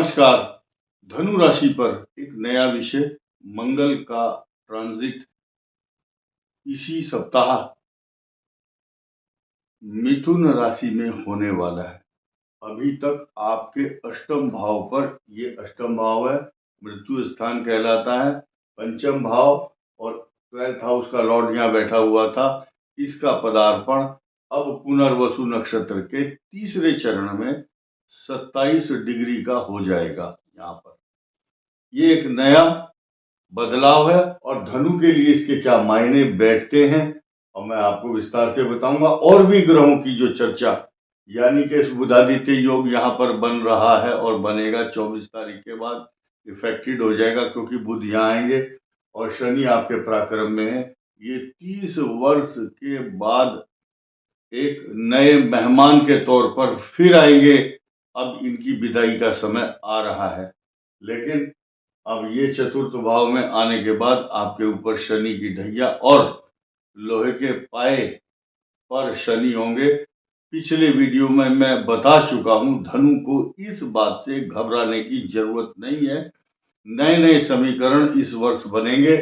नमस्कार। धनु राशि पर एक नया विषय, मंगल का ट्रांजिट इसी सप्ताह मिथुन राशि में होने वाला है। अभी तक आपके अष्टम भाव पर, ये अष्टम भाव है, मृत्यु स्थान कहलाता है। पंचम भाव और 12th हाउस का लॉर्ड यहाँ बैठा हुआ था। इसका पदार्पण अब पुनर्वसु नक्षत्र के तीसरे चरण में 27 डिग्री का हो जाएगा। यहाँ पर ये एक नया बदलाव है और धनु के लिए इसके क्या मायने बैठते हैं और मैं आपको विस्तार से बताऊंगा। और भी ग्रहों की जो चर्चा, यानी कि बुधादित्य योग यहाँ पर बन रहा है और बनेगा 24 तारीख के बाद इफेक्टेड हो जाएगा, क्योंकि बुध यहाँ आएंगे और शनि आपके पराक्रम में है। ये 30 वर्ष के बाद एक नए मेहमान के तौर पर फिर आएंगे। अब इनकी विदाई का समय आ रहा है, लेकिन अब ये चतुर्थ भाव में आने के बाद आपके ऊपर शनि की ढैया और लोहे के पाए पर शनि होंगे। पिछले वीडियो में मैं बता चुका हूं, धनु को इस बात से घबराने की जरूरत नहीं है। नए नए समीकरण इस वर्ष बनेंगे।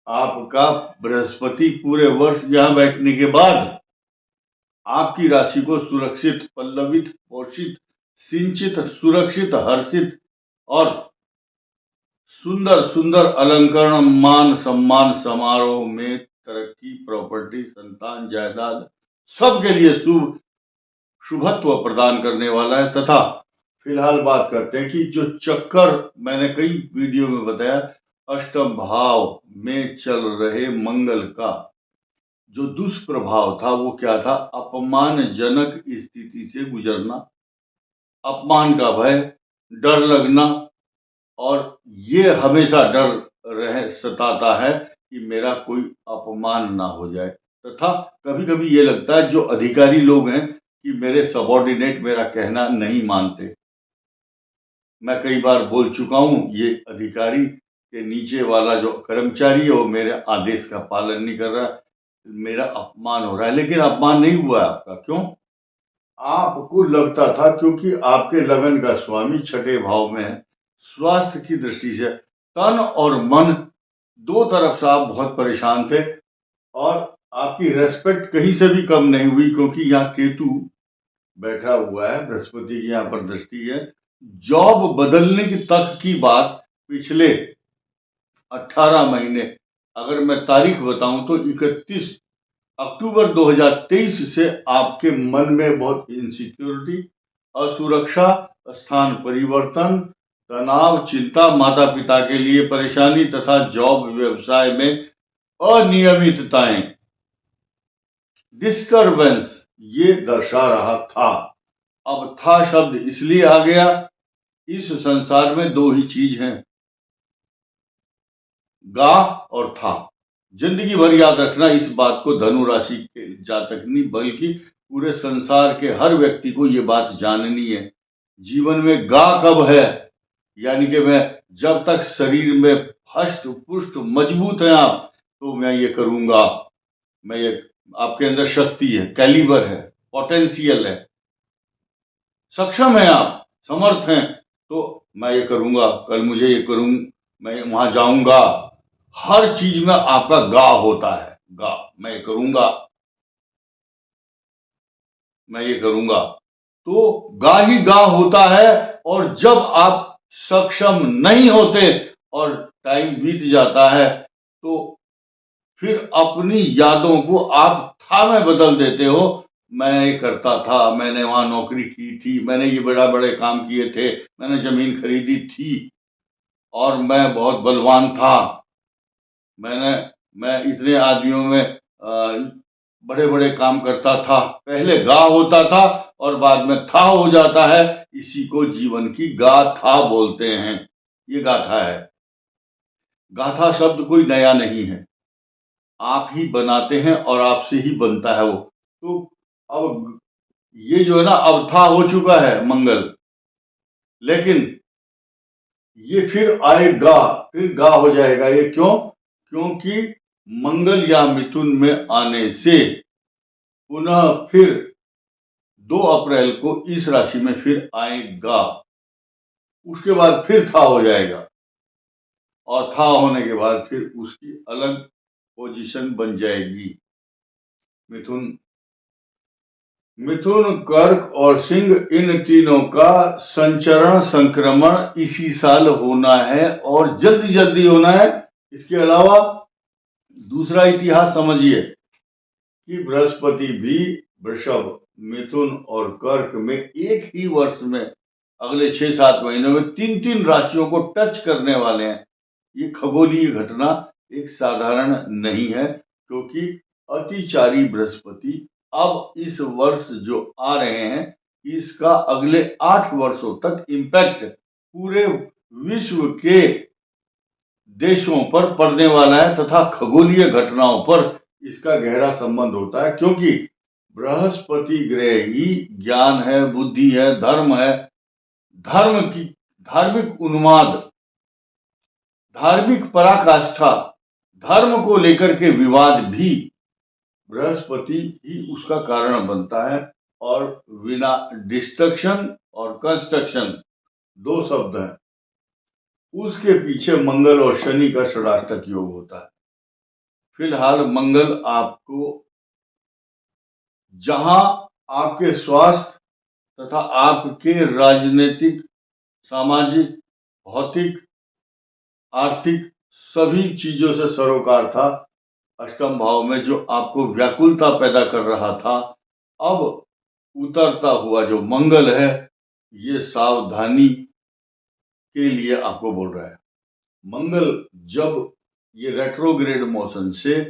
आपका बृहस्पति पूरे वर्ष यहां बैठने के बाद आपकी राशि को सुरक्षित, पल्लवित, पोषित, सिंचित, सुरक्षित, हर्षित और सुंदर सुंदर अलंकरण, मान सम्मान, समारोह में तरक्की, प्रॉपर्टी, संतान, जायदाद, सबके लिए शुभत्व प्रदान करने वाला है। तथा फिलहाल बात करते हैं कि जो चक्कर मैंने कई वीडियो में बताया, अष्टम भाव में चल रहे मंगल का जो दुष्प्रभाव था वो क्या था? अपमानजनक स्थिति से गुजरना, अपमान का भय, डर लगना, और ये हमेशा डर सताता है कि मेरा कोई अपमान ना हो जाए। तथा कभी कभी ये लगता है जो अधिकारी लोग हैं कि मेरे सबॉर्डिनेट मेरा कहना नहीं मानते। मैं कई बार बोल चुका हूं, ये अधिकारी के नीचे वाला जो कर्मचारी है वो मेरे आदेश का पालन नहीं कर रहा, मेरा अपमान हो रहा है। लेकिन अपमान नहीं हुआ है आपका। क्यों? आपको लगता था क्योंकि आपके लगन का स्वामी छठे भाव में है। स्वास्थ्य की दृष्टि से तन और मन दो तरफ से आप बहुत परेशान थे और आपकी रेस्पेक्ट कहीं से भी कम नहीं हुई, क्योंकि यहाँ केतु बैठा हुआ है, बृहस्पति की यहाँ पर दृष्टि है। जॉब बदलने की तक की बात पिछले 18 महीने, अगर मैं तारीख बताऊं तो 31 अक्टूबर 2023 से आपके मन में बहुत इनसिक्योरिटी, असुरक्षा, स्थान परिवर्तन, तनाव, चिंता, माता पिता के लिए परेशानी तथा जॉब व्यवसाय में अनियमितताएं, डिस्टरबेंस, ये दर्शा रहा था। अब था शब्द इसलिए आ गया, इस संसार में दो ही चीज हैं, गा और था। जिंदगी भर याद रखना इस बात को, धनु राशि के जातक नहीं बल्कि पूरे संसार के हर व्यक्ति को ये बात जाननी है। जीवन में गा कब है, यानी कि मैं जब तक शरीर में हष्ट पुष्ट मजबूत है आप, तो मैं ये करूंगा, मैं ये, आपके अंदर शक्ति है, कैलिबर है, पोटेंशियल है, सक्षम है, आप समर्थ हैं, तो मैं ये करूंगा, कल मुझे ये करूं, मैं वहां जाऊंगा। हर चीज में आपका गा होता है, गा, मैं ये करूंगा, मैं ये करूंगा, तो गा ही गा होता है। और जब आप सक्षम नहीं होते और टाइम बीत जाता है, तो फिर अपनी यादों को आप था में बदल देते हो। मैं ये करता था, मैंने वहां नौकरी की थी, मैंने ये बड़े काम किए थे, मैंने जमीन खरीदी थी और मैं बहुत बलवान था, मैं इतने आदमियों में बड़े बड़े काम करता था। पहले गा होता था और बाद में था हो जाता है। इसी को जीवन की गाथा बोलते हैं। ये गाथा है। गाथा शब्द कोई नया नहीं है, आप ही बनाते हैं और आपसे ही बनता है वो। तो अब ये जो है ना, अब था हो चुका है मंगल, लेकिन ये फिर आएगा, फिर गा हो जाएगा। ये क्यों? क्योंकि मंगल या मिथुन में आने से पुनः फिर 2 अप्रैल को इस राशि में फिर आएगा। उसके बाद फिर था हो जाएगा, और था होने के बाद फिर उसकी अलग पोजीशन बन जाएगी। मिथुन मिथुन, कर्क और सिंह, इन तीनों का संचरण संक्रमण इसी साल होना है और जल्दी जल्दी होना है। इसके अलावा दूसरा इतिहास समझिए कि बृहस्पति भी वृषभ, मिथुन और कर्क में एक ही वर्ष में अगले 6-7 महीनों में 3-3 राशियों को टच करने वाले हैं। ये खगोलीय घटना एक साधारण नहीं है, क्योंकि अतिचारी बृहस्पति अब इस वर्ष जो आ रहे हैं इसका अगले 8 वर्षों तक इम्पैक्ट पूरे विश्व के देशों पर पड़ने वाला है, तथा खगोलीय घटनाओं पर इसका गहरा संबंध होता है, क्योंकि बृहस्पति ग्रह ही ज्ञान है, बुद्धि है, धर्म है, धार्मिक उन्माद, धार्मिक पराकाष्ठा, धर्म को लेकर के विवाद भी बृहस्पति ही उसका कारण बनता है। और विना डिस्ट्रक्शन और कंस्ट्रक्शन 2 शब्द हैं, उसके पीछे मंगल और शनि का षडाष्टक योग होता है। फिलहाल मंगल आपको जहां आपके स्वास्थ्य तथा आपके राजनीतिक, सामाजिक, भौतिक, आर्थिक सभी चीजों से सरोकार था, अष्टम भाव में जो आपको व्याकुलता पैदा कर रहा था, अब उतरता हुआ जो मंगल है ये सावधानी के लिए आपको बोल रहा है। मंगल जब ये रेट्रोग्रेड मोशन से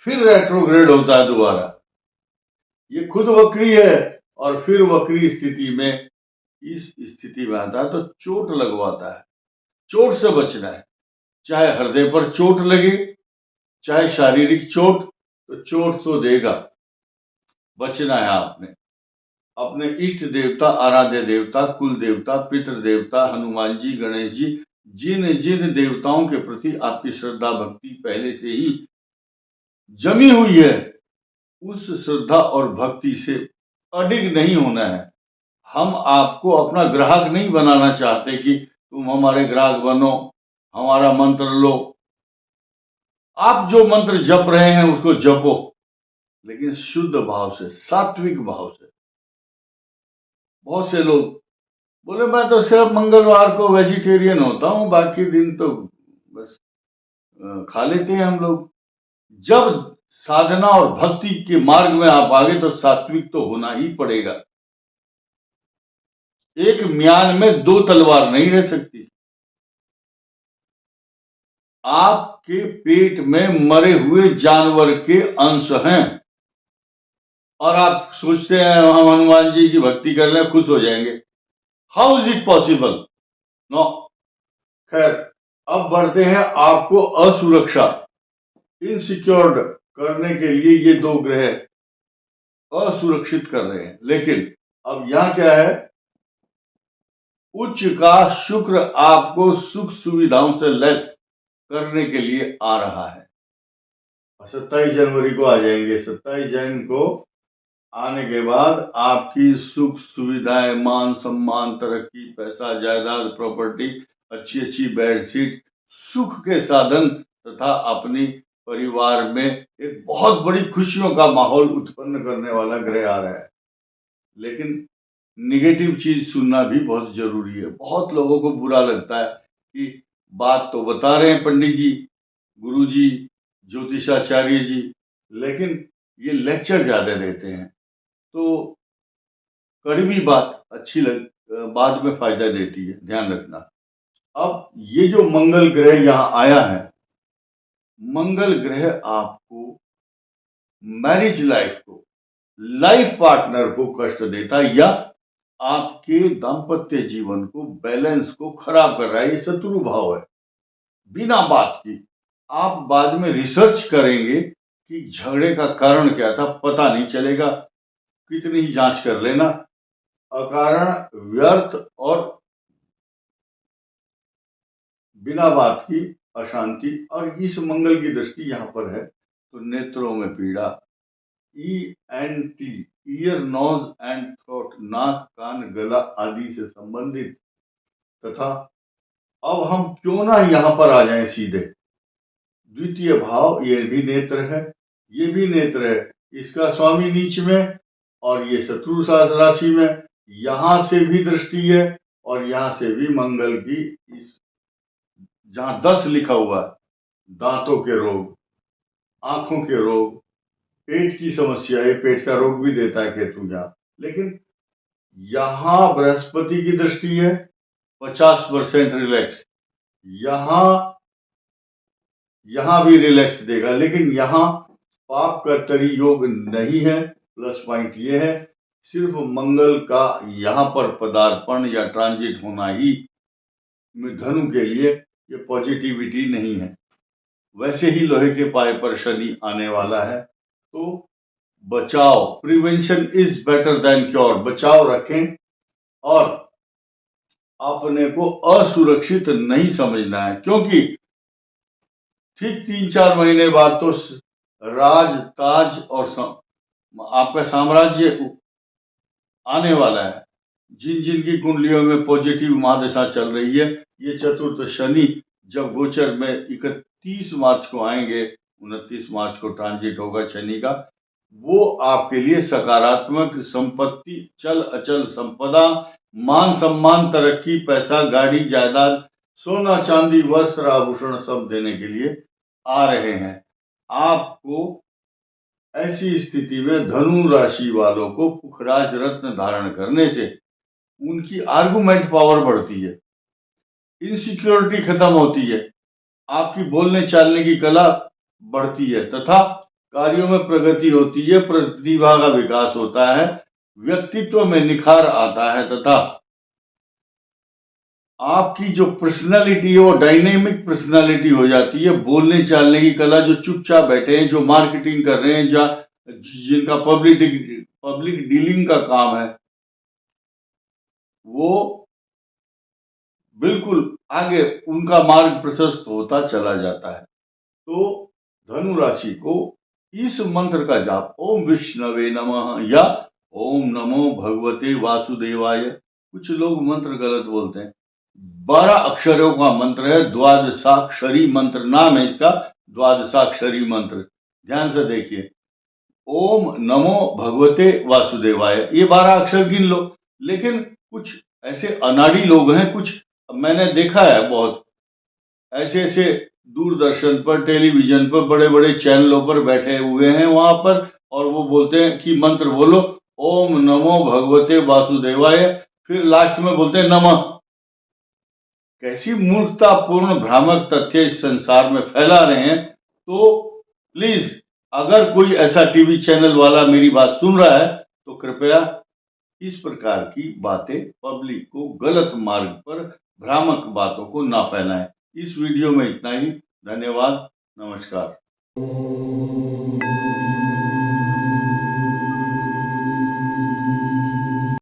फिर रेट्रोग्रेड होता है दोबारा, ये खुद वक्री है और फिर वक्री स्थिति में इस स्थिति में आता है तो चोट लगवाता है। चोट से बचना है, चाहे हृदय पर चोट लगे, चाहे शारीरिक चोट, तो चोट तो देगा, बचना है आपने। अपने इष्ट देवता, आराध्य देवता, कुल देवता, पितृ देवता, हनुमान जी, गणेश जी, जिन जिन देवताओं के प्रति आपकी श्रद्धा भक्ति पहले से ही जमी हुई है, उस श्रद्धा और भक्ति से अडिग नहीं होना है। हम आपको अपना ग्राहक नहीं बनाना चाहते कि तुम हमारे ग्राहक बनो, हमारा मंत्र लो। आप जो मंत्र जप रहे हैं उसको जपो, लेकिन शुद्ध भाव से, सात्विक भाव से। बहुत से लोग बोले मैं तो सिर्फ मंगलवार को वेजिटेरियन होता हूं, बाकी दिन तो बस खा लेते हैं हम लोग। जब साधना और भक्ति के मार्ग में आप आगे तो सात्विक तो होना ही पड़ेगा। एक म्यान में 2 तलवार नहीं रह सकती। आपके पेट में मरे हुए जानवर के अंश हैं और आप सोचते हैं हम हनुमान जी की भक्ति कर लें खुश हो जाएंगे। How is it possible? No. खैर, अब बढ़ते हैं आपको असुरक्षा, इनसिक्योर्ड करने के लिए ये 2 ग्रह असुरक्षित कर रहे हैं। लेकिन अब यहां क्या है, उच्च का शुक्र आपको सुख सुविधाओं से लैस करने के लिए आ रहा है। 27 जनवरी को आ जाएंगे। 27 जनवरी को आने के बाद आपकी सुख सुविधाएं, मान सम्मान, तरक्की, पैसा, जायदाद, प्रॉपर्टी, अच्छी अच्छी बेडशीट, सुख के साधन तथा अपनी परिवार में एक बहुत बड़ी खुशियों का माहौल उत्पन्न करने वाला ग्रह आ रहा है। लेकिन निगेटिव चीज सुनना भी बहुत जरूरी है। बहुत लोगों को बुरा लगता है कि बात तो बता रहे हैं पंडित जी, गुरु जी, ज्योतिषाचार्य जी, लेकिन ये लेक्चर ज्यादा देते हैं, तो कड़वी बात अच्छी बाद में फायदा देती है, ध्यान रखना। अब ये जो मंगल ग्रह यहां आया है, मंगल ग्रह आपको मैरिज लाइफ को, लाइफ पार्टनर को कष्ट देता है या आपके दाम्पत्य जीवन को, बैलेंस को खराब कर रहा है। ये शत्रु भाव है। बिना बात की आप बाद में रिसर्च करेंगे कि झगड़े का कारण क्या था, पता नहीं चलेगा, कितनी ही जांच कर लेना। अकारण व्यर्थ और बिना बात की अशांति, और इस मंगल की दृष्टि यहां पर है तो नेत्रों में पीड़ा, ENT, ear, nose and throat, नाक, कान, गला आदि से संबंधित तथा अब हम क्यों ना यहाँ पर आ जाएं सीधे। द्वितीय भाव ये भी नेत्र है, ये भी नेत्र है, इसका स्वामी नीच में और ये शत्रु राशि में, यहां से भी दृष्टि है और यहां से भी मंगल की, इस जहां 10 लिखा हुआ है, दांतों के रोग, आंखों के रोग, पेट की समस्या, ये पेट का रोग भी देता है केतु यहाँ। लेकिन यहां बृहस्पति की दृष्टि है, 50% रिलैक्स, यहां भी रिलैक्स देगा, लेकिन यहां पाप कर्तरी योग नहीं है। प्लस पॉइंट ये है, सिर्फ मंगल का यहां पर पदार्पण या ट्रांजिट होना ही धनु के लिए ये पॉजिटिविटी नहीं है। वैसे ही लोहे के पाए पर शनि आने वाला है, तो बचाव, prevention is better than cure, बचाव रखें और अपने को असुरक्षित नहीं समझना है, क्योंकि ठीक 3-4 महीने बाद तो राज, ताज और आपका साम्राज्य आने वाला है। जिन जिन की कुंडलियों में पॉजिटिव महादशा चल रही है, ये चतुर्थ शनि जब गोचर में 31 मार्च को आएंगे, 29 मार्च को ट्रांजिट होगा शनि का, वो आपके लिए सकारात्मक संपत्ति, चल अचल संपदा, मान सम्मान, तरक्की, पैसा, गाड़ी, जायदाद, सोना चांदी, वस्त्र, आभूषण सब देने के लिए आ रहे हैं। आपको ऐसी स्थिति में धनु राशि वालों को पुखराज रत्न धारण करने से उनकी आर्गुमेंट पावर बढ़ती है, इनसिक्योरिटी खत्म होती है, आपकी बोलने चालने की कला बढ़ती है तथा कार्यों में प्रगति होती है, प्रतिभा का विकास होता है, व्यक्तित्व में निखार आता है तथा आपकी जो पर्सनालिटी है वो डायनेमिक पर्सनालिटी हो जाती है। बोलने चालने की कला, जो चुपचाप बैठे हैं, जो मार्केटिंग कर रहे हैं, जिनका पब्लिक डीलिंग का काम है, वो बिल्कुल आगे उनका मार्ग प्रशस्त होता चला जाता है। तो धनु राशि को इस मंत्र का जाप, ओम विष्णवे नमः या ओम नमो भगवते वासुदेवाय, कुछ लोग मंत्र गलत बोलते हैं, 12 अक्षरों का मंत्र है, द्वादशाक्षरी मंत्र नाम है इसका, द्वादशाक्षरी मंत्र। ध्यान से देखिए, ओम नमो भगवते वासुदेवाय, ये 12 अक्षर गिन लो। लेकिन कुछ ऐसे अनाड़ी लोग हैं, कुछ मैंने देखा है, बहुत ऐसे दूरदर्शन पर, टेलीविजन पर, बड़े बड़े चैनलों पर बैठे हुए हैं वहां पर, और वो बोलते हैं कि मंत्र बोलो ओम नमो भगवते वासुदेवाय, फिर लास्ट में बोलते हैं नमः। कैसी मूर्खतापूर्ण भ्रामक तथ्य इस संसार में फैला रहे हैं। तो प्लीज, अगर कोई ऐसा टीवी चैनल वाला मेरी बात सुन रहा है तो कृपया इस प्रकार की बातें, पब्लिक को गलत मार्ग पर भ्रामक बातों को ना फैलाएं। इस वीडियो में इतना ही। धन्यवाद, नमस्कार।